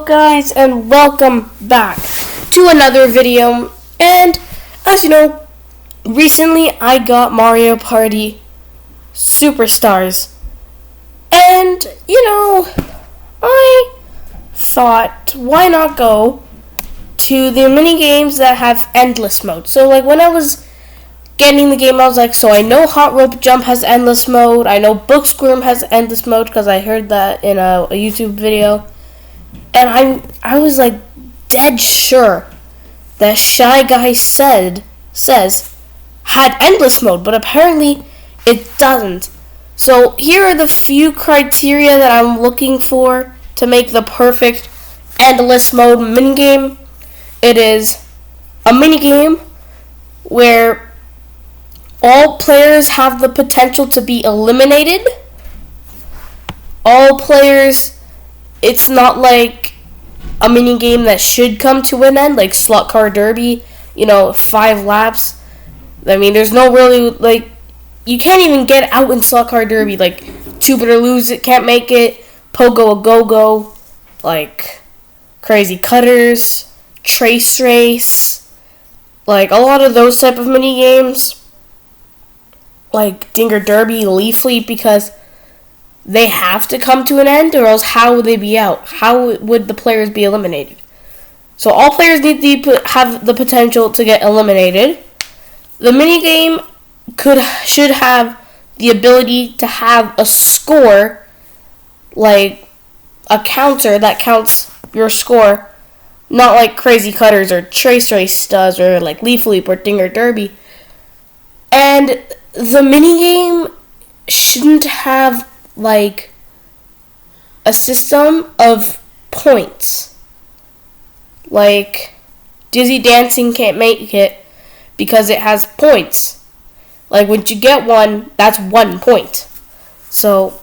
Hello guys, and welcome back to another video. And as you know, recently I got Mario Party Superstars, and I thought, why not go to the mini games that have endless mode? So like when I was getting the game, I was like, so I know Hot Rope Jump has endless mode, I know Book Squirm has endless mode because I heard that in a YouTube video. And I was like dead sure that Shy Guy says had endless mode, but apparently it doesn't. So here are the few criteria that I'm looking for to make the perfect endless mode minigame. It is a minigame where all players have the potential to be eliminated. All players, it's not like a mini game that should come to an end, like Slot Car Derby, 5 laps. I mean, there's no really, like, you can't even get out in Slot Car Derby. Like, Jupiter Lose It can't make it, Pogo a Go-Go, like, Crazy Cutters, Trace Race, like, a lot of those type of mini games, like Dinger Derby, Leaf Leap, because they have to come to an end, or else how would they be out? How would the players be eliminated? So all players need to have the potential to get eliminated. The minigame should have the ability to have a score, like a counter that counts your score, not like Crazy Cutters or Trace Race does, or like Leaf Leap or Dinger Derby. And the minigame shouldn't have like a system of points. Like Dizzy Dancing can't make it because it has points. Like once you get one, that's 1 point. So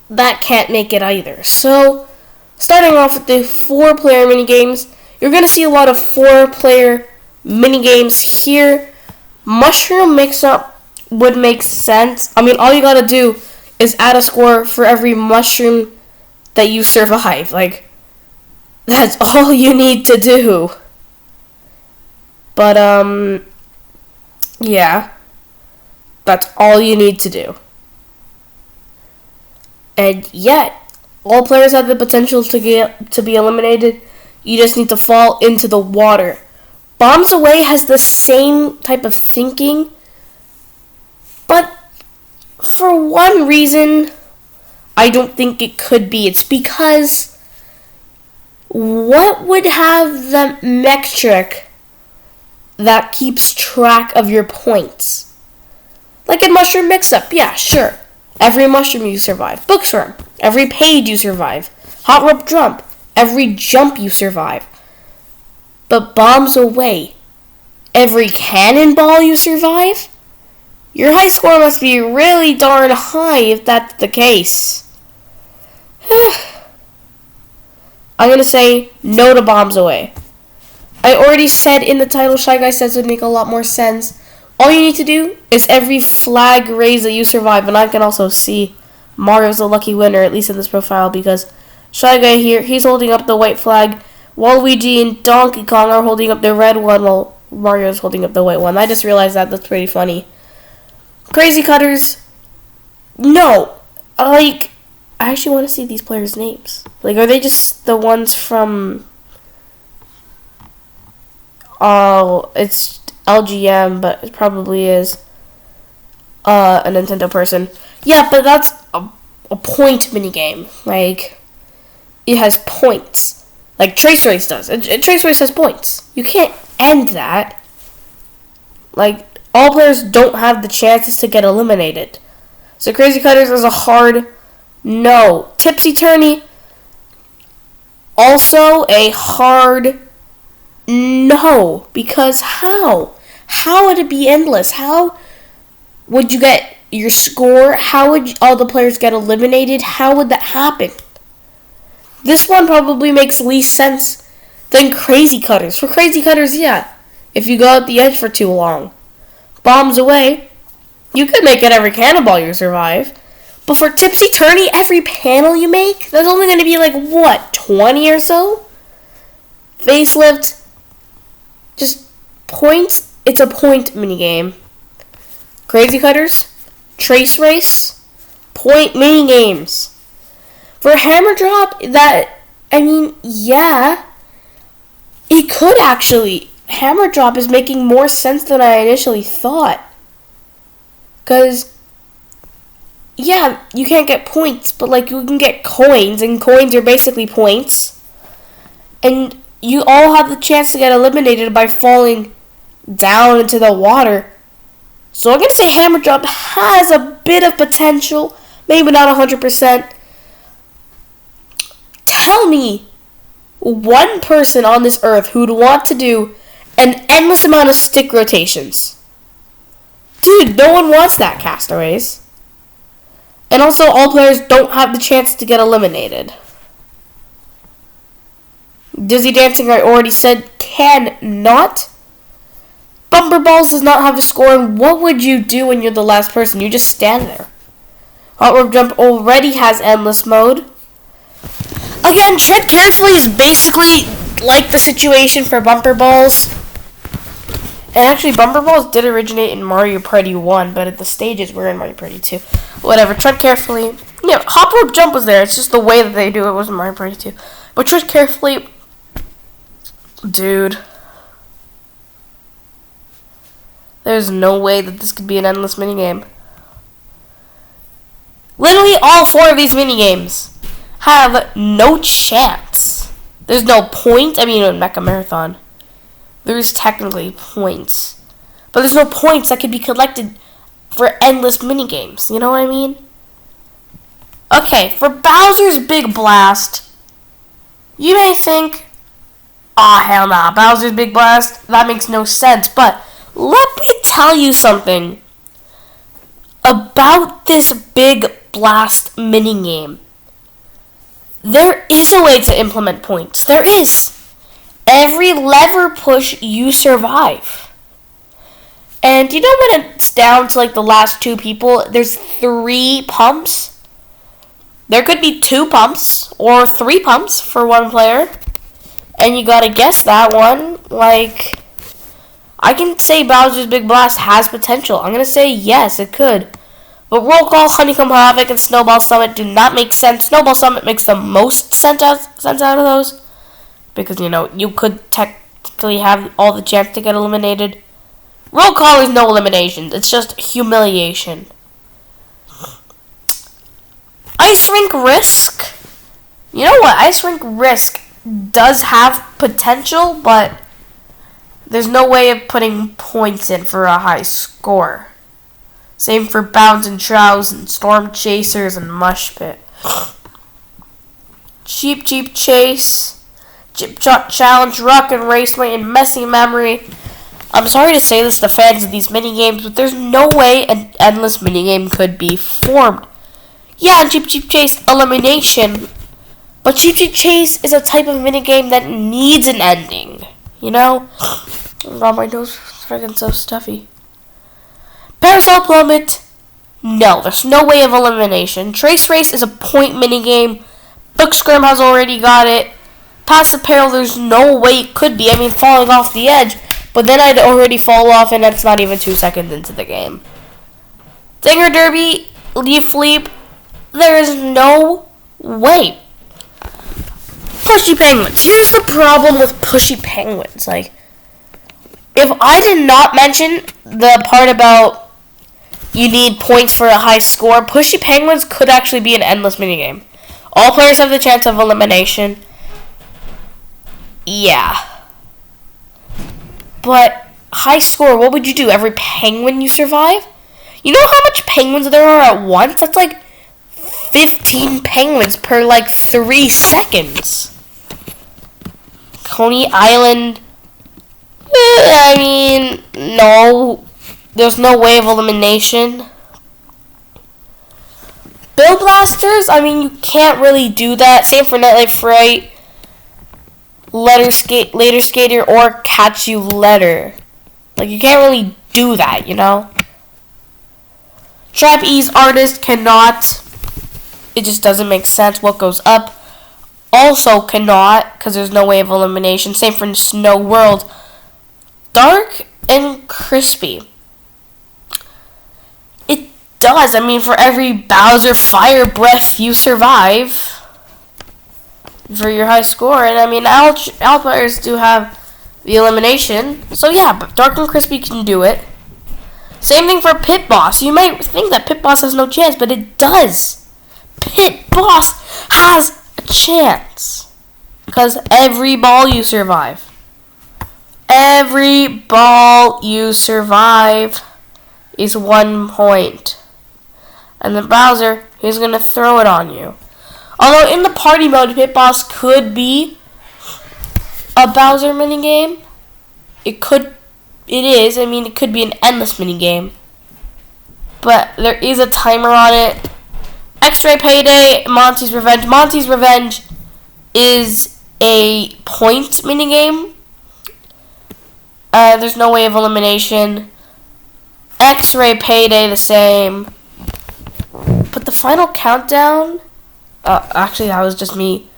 that can't make it either. So starting off with the 4-player minigames, you're going to see a lot of 4-player minigames here. Mushroom Mix-Up would make sense. I mean, all you gotta do is add a score for every mushroom that you survive. Like, that's all you need to do. But, yeah. That's all you need to do. And yet, all players have the potential to be eliminated. You just need to fall into the water. Bombs Away has the same type of thinking, but for one reason, I don't think it could be. It's because what would have the metric that keeps track of your points? Like in Mushroom Mix-Up, yeah, sure. Every mushroom you survive. Book Squirm, every page you survive. Hot Rope Jump, every jump you survive. But Bombs Away, every cannonball you survive? Your high score must be really darn high if that's the case. I'm going to say no to Bombs Away. I already said in the title, Shy Guy Says would make a lot more sense. All you need to do is every flag raise that you survive, and I can also see Mario's a lucky winner, at least in this profile, because Shy Guy here, he's holding up the white flag, Waluigi and Donkey Kong are holding up the red one, while Mario's holding up the white one. I just realized that's pretty funny. Crazy Cutters, no. Like, I actually want to see these players' names. Like, are they just the ones from... Oh, it's LGM, but it probably is a Nintendo person. Yeah, but that's a point minigame. Like, it has points. Like Trace Race does. Trace Race has points. You can't end that. Like, all players don't have the chances to get eliminated. So Crazy Cutters is a hard no. Tipsy Turny, also a hard no. Because how? How would it be endless? How would you get your score? How would all the players get eliminated? How would that happen? This one probably makes least sense than Crazy Cutters. For Crazy Cutters, yeah, if you go out the edge for too long. Bombs Away, you could make it every cannonball you survive, But for Tipsy Tourney, every panel you make, there's only going to be like, what, 20 or so? Facelift, just points. It's a point minigame. Crazy Cutters, Trace Race, point minigames. For Hammer Drop, yeah, it could actually. Hammer Drop is making more sense than I initially thought. Because, yeah, you can't get points, but, like, you can get coins, and coins are basically points. And you all have the chance to get eliminated by falling down into the water. So I'm going to say Hammer Drop has a bit of potential, maybe not 100%. Tell me one person on this earth who'd want to do an endless amount of stick rotations. Dude, no one wants that, Castaways. And also, all players don't have the chance to get eliminated. Dizzy Dancing, I already said, cannot. Bumper Balls does not have a score, and what would you do when you're the last person? You just stand there. Hot Rope Jump already has endless mode. Again, Tread Carefully is basically like the situation for Bumper Balls. And actually, Bumper Balls did originate in Mario Party 1, but at the stages were in Mario Party 2. Whatever, Tread Carefully. Yeah, Hop Rope Jump was there. It's just the way that they do it was in Mario Party 2. But Tread Carefully, dude. There's no way that this could be an endless minigame. Literally all 4 of these minigames have no chance. There's no point. I mean, in Mecha Marathon, there's technically points. But there's no points that could be collected for endless minigames. You know what I mean? Okay, for Bowser's Big Blast, you may think, oh, hell nah, Bowser's Big Blast, that makes no sense. But let me tell you something about this Big Blast minigame. There is a way to implement points. There is. Every lever push, you survive. And you know when it's down to like the last 2 people, there's 3 pumps? There could be 2 pumps or 3 pumps for one player. And you gotta guess that one. Like, I can say Bowser's Big Blast has potential. I'm gonna say yes, it could. But Roll Call, Honeycomb Havoc, and Snowball Summit do not make sense. Snowball Summit makes the most sense out of those. Because, you know, you could technically have all the chance to get eliminated. Roll Call is no eliminations. It's just humiliation. Ice Rink Risk. You know what? Ice Rink Risk does have potential, but there's no way of putting points in for a high score. Same for Bounds and Trows and Storm Chasers and Mush Pit. Cheap Cheap Chase, Chip Chop Challenge, Rock and Raceway, and Messy Memory. I'm sorry to say this to fans of these minigames, but there's no way an endless minigame could be formed. Yeah, Cheap Cheap Chase elimination, but Cheap Cheap Chase is a type of minigame that needs an ending. You know? Oh God, my nose is freaking so stuffy. Parasol Plummet, no, there's no way of elimination. Trace Race is a point minigame. Book Scrim has already got it. Pass the Peril, there's no way it could be. I mean, falling off the edge, but then I'd already fall off, and that's not even 2 seconds into the game. Dinger Derby, Leaf Leap, there is no way. Pushy Penguins. Here's the problem with Pushy Penguins. Like, if I did not mention the part about you need points for a high score, Pushy Penguins could actually be an endless minigame. All players have the chance of elimination. Yeah. But high score, what would you do? Every penguin you survive? You know how much penguins there are at once? That's like 15 penguins per like 3 seconds. Coney Island. I mean, no. There's no way of elimination. Bill Blasters, I mean, you can't really do that. Same for Nightlife Fright, Later Skater, or Catch You Letter. Like, you can't really do that, you know? Trapeze Artist cannot. It just doesn't make sense. What goes up also cannot, because there's no way of elimination. Same for Snow World. Dark and crispy. It does. I mean, for every Bowser fire breath you survive for your high score. And I mean, all players do have the elimination. So yeah, but Dark and Crispy can do it. Same thing for Pit Boss. You might think that Pit Boss has no chance, but it does. Pit Boss has a chance. Because every ball you survive. Every ball you survive is 1 point. And then Bowser, he's going to throw it on you. Although in the party mode, Pit Boss could be a Bowser minigame. It is. I mean, it could be an endless minigame. But there is a timer on it. X-Ray Payday, Monty's Revenge. Monty's Revenge is a point minigame. There's no way of elimination. X-Ray Payday, the same. But the final countdown... actually, that was just me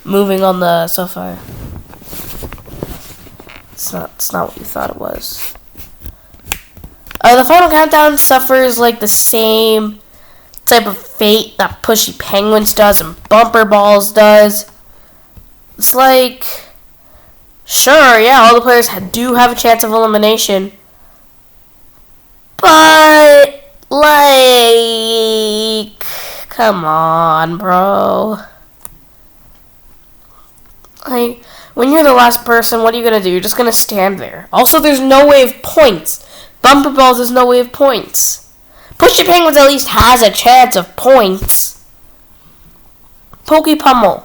moving on the sofa. It's not what you thought it was. The final countdown suffers like the same type of fate that Pushy Penguins does and Bumper Balls does. It's like, sure, yeah, all the players do have a chance of elimination, but like, come on, bro. Like, when you're the last person, what are you going to do? You're just going to stand there. Also, there's no way of points. Bumper Balls, there's no way of points. Pushy Penguins at least has a chance of points. Pokey Pummel.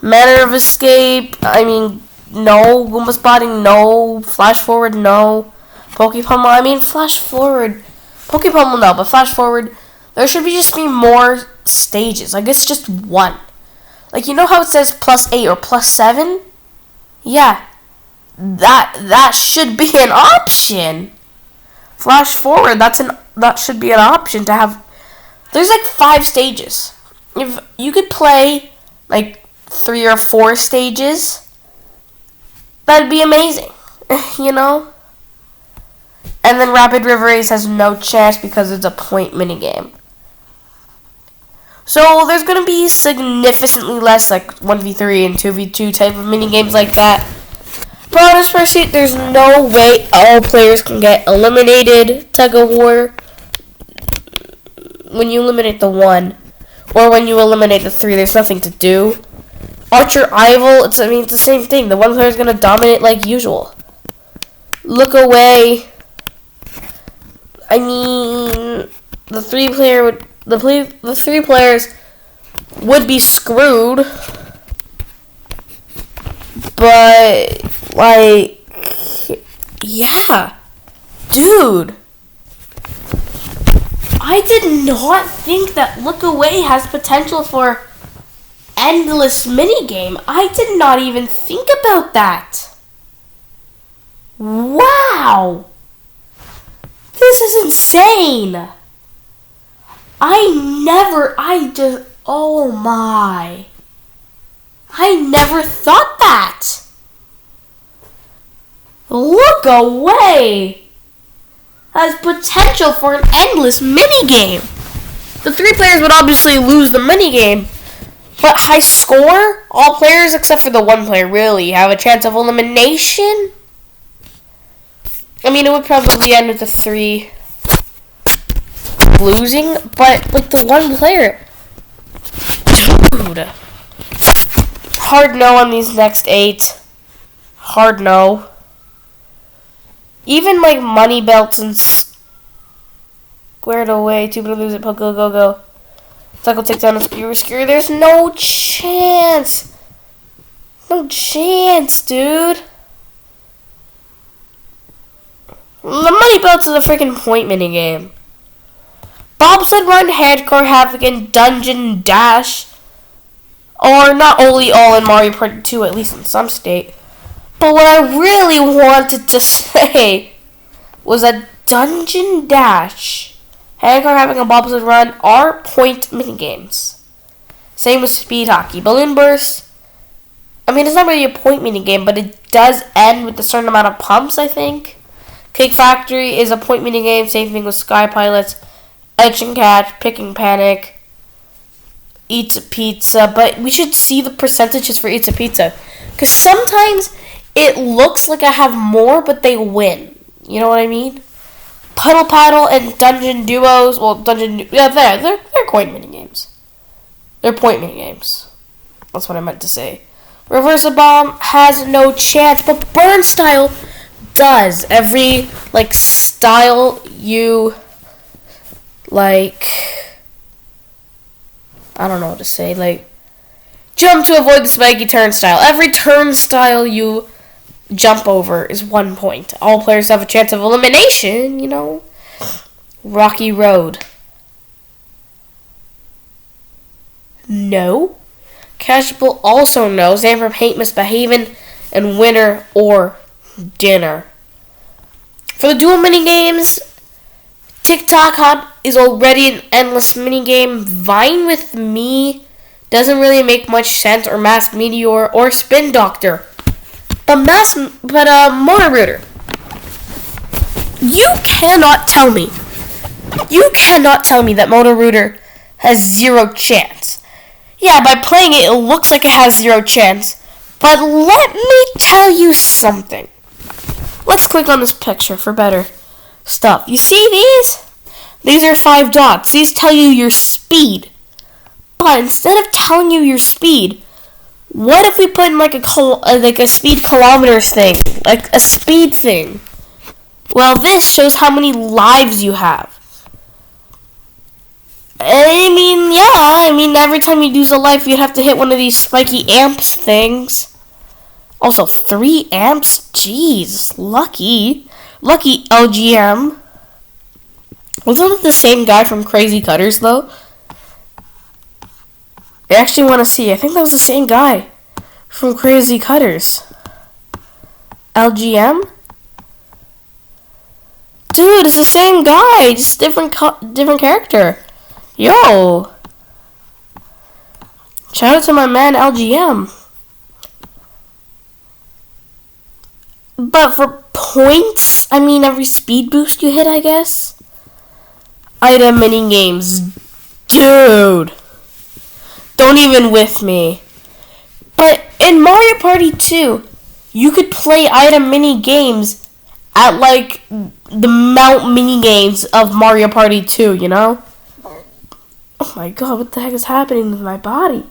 Manner of Escape, I mean, no. Goomba Spotting, no. Flash Forward, no. Pokey Pummel, I mean, Flash Forward. Pokey Pummel, no, but Flash Forward, there should just be more stages. Like, it's just one. Like, you know how it says +8 or +7? Yeah. That should be an option. Flash Forward, that should be an option to have. There's like 5 stages. If you could play like 3 or 4 stages, that'd be amazing. You know? And then Rapid River Race has no chance because it's a point minigame. So there's going to be significantly less like 1v3 and 2v2 type of minigames like that. But on Pursuit, there's no way all players can get eliminated. Tug of War, when you eliminate the 1, or when you eliminate the 3, there's nothing to do. Archer Ival, it's the same thing. The 1 player is going to dominate like usual. Look Away. I mean, the 3 players would be screwed. But, like, yeah, dude, I did not think that Look Away has potential for endless minigame. I did not even think about that. Wow, this is insane. Oh my. I never thought that. Look Away has potential for an endless minigame. The 3 players would obviously lose the minigame, but high score, all players except for the 1 player really have a chance of elimination. I mean, it would probably end with the 3 losing, but like the 1 player, dude. Hard no on these next 8. Hard no. Even like Money Belts and Squared Away, 2 to lose it, Pogo Go Go. Cycle Takedown and Skewer. There's no chance. No chance, dude. The Money Belts is a freaking point minigame. Bobsled Run, Hardcore Havoc, and Dungeon Dash are not only all in Mario Party 2, at least in some state. But what I really wanted to say was that Dungeon Dash handcar having a bobsled run are point minigames. Same with speed hockey. Balloon burst, I mean, it's not really a point minigame, but it does end with a certain amount of pumps, I think. Cake Factory is a point minigame. Same thing with Sky Pilots. Etch and Catch, Pick and Panic, Eats a Pizza. But we should see the percentages for Eats a Pizza. Because sometimes it looks like I have more, but they win. You know what I mean? Puddle Paddle and Dungeon Duos. Well, they're coin minigames. They're point minigames. That's what I meant to say. Reverse a Bomb has no chance, but Burn Style does. Every, style you, I don't know what to say, jump to avoid the spiky turnstile. Every turnstile you jump over is 1 point. All players have a chance of elimination, Rocky Road. No. Cashable also no. Same from Hate Misbehavin' and Winner or Dinner. For the dual minigames, TikTok Hop is already an endless minigame. Vine with Me doesn't really make much sense, or Masked Meteor or Spin Doctor. But Motor Rooter. You cannot tell me that Motor Rooter has zero chance. Yeah, by playing it, it looks like it has zero chance. But let me tell you something. Let's click on this picture for better stuff. You see these? These are 5 dots. These tell you your speed. But instead of telling you your speed, what if we put in a speed kilometers thing? Like a speed thing. Well, this shows how many lives you have. I mean, every time you lose a life, you'd have to hit one of these spiky amps things. Also, 3 amps? Jeez, lucky. Lucky LGM. Wasn't it the same guy from Crazy Cutters, though? I actually want to see. I think that was the same guy from Crazy Cutters. LGM? Dude, it's the same guy, just different character. Yo! Shout out to my man LGM. But for points, every speed boost you hit, I guess. Item mini games. Dude! Don't even with me. But in Mario Party 2, you could play item mini games at, the Mount mini games of Mario Party 2, Oh my god, what the heck is happening with my body?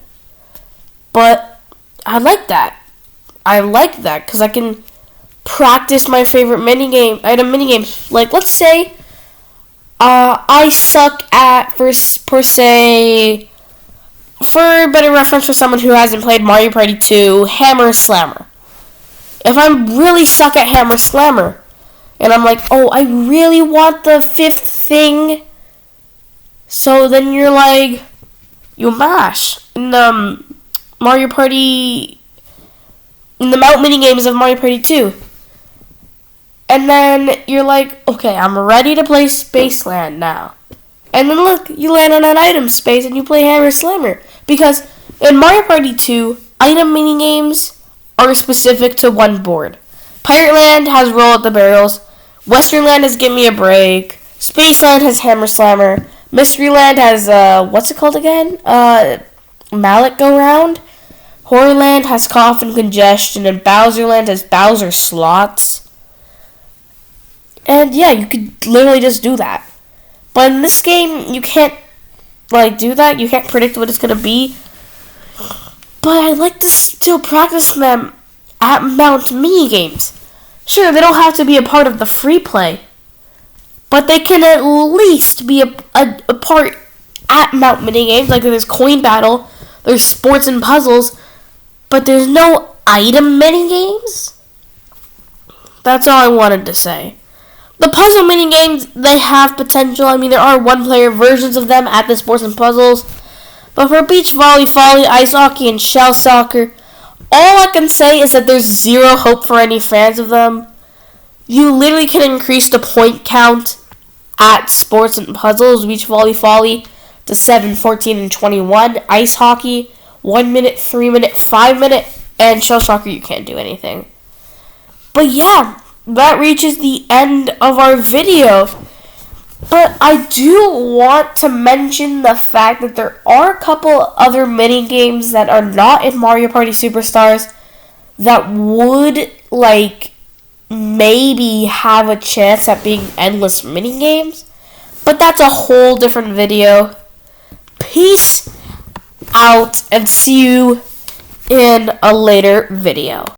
But I like that. Because I can practice my favorite item minigames. Let's say I suck at, for better reference for someone who hasn't played Mario Party 2, Hammer Slammer. If I'm really suck at Hammer Slammer, and I'm like, oh, I really want the 5th thing, so then you're you mash in the Mario Party, in the Mount minigames of Mario Party 2. And then you're like, okay, I'm ready to play Spaceland now. And then look, you land on an item space and you play Hammer Slammer. Because in Mario Party 2, item minigames are specific to one board. Pirate Land has Roll at the Barrels. Western Land has Give Me a Break. Spaceland has Hammer Slammer. Mystery Land has, what's it called again? Mallet Go Round. Horror Land has Cough and Congestion. And Bowser Land has Bowser Slots. And yeah, you could literally just do that. But in this game, you can't, do that. You can't predict what it's going to be. But I like to still practice them at Mount minigames. Sure, they don't have to be a part of the free play. But they can at least be a part at Mount minigames. There's Coin Battle, there's Sports and Puzzles, but there's no item minigames? That's all I wanted to say. The puzzle minigames, they have potential. There are one-player versions of them at the Sports and Puzzles. But for beach volley, ice hockey, and shell soccer, all I can say is that there's zero hope for any fans of them. You literally can increase the point count at Sports and Puzzles, Beach Volley Folly to 7, 14, and 21. Ice Hockey, 1 minute, 3 minute, 5 minute, and Shell Soccer, you can't do anything. But yeah, that reaches the end of our video. But I do want to mention the fact that there are a couple other mini games that are not in Mario Party Superstars that would, maybe have a chance at being endless mini games. But that's a whole different video. Peace out and see you in a later video.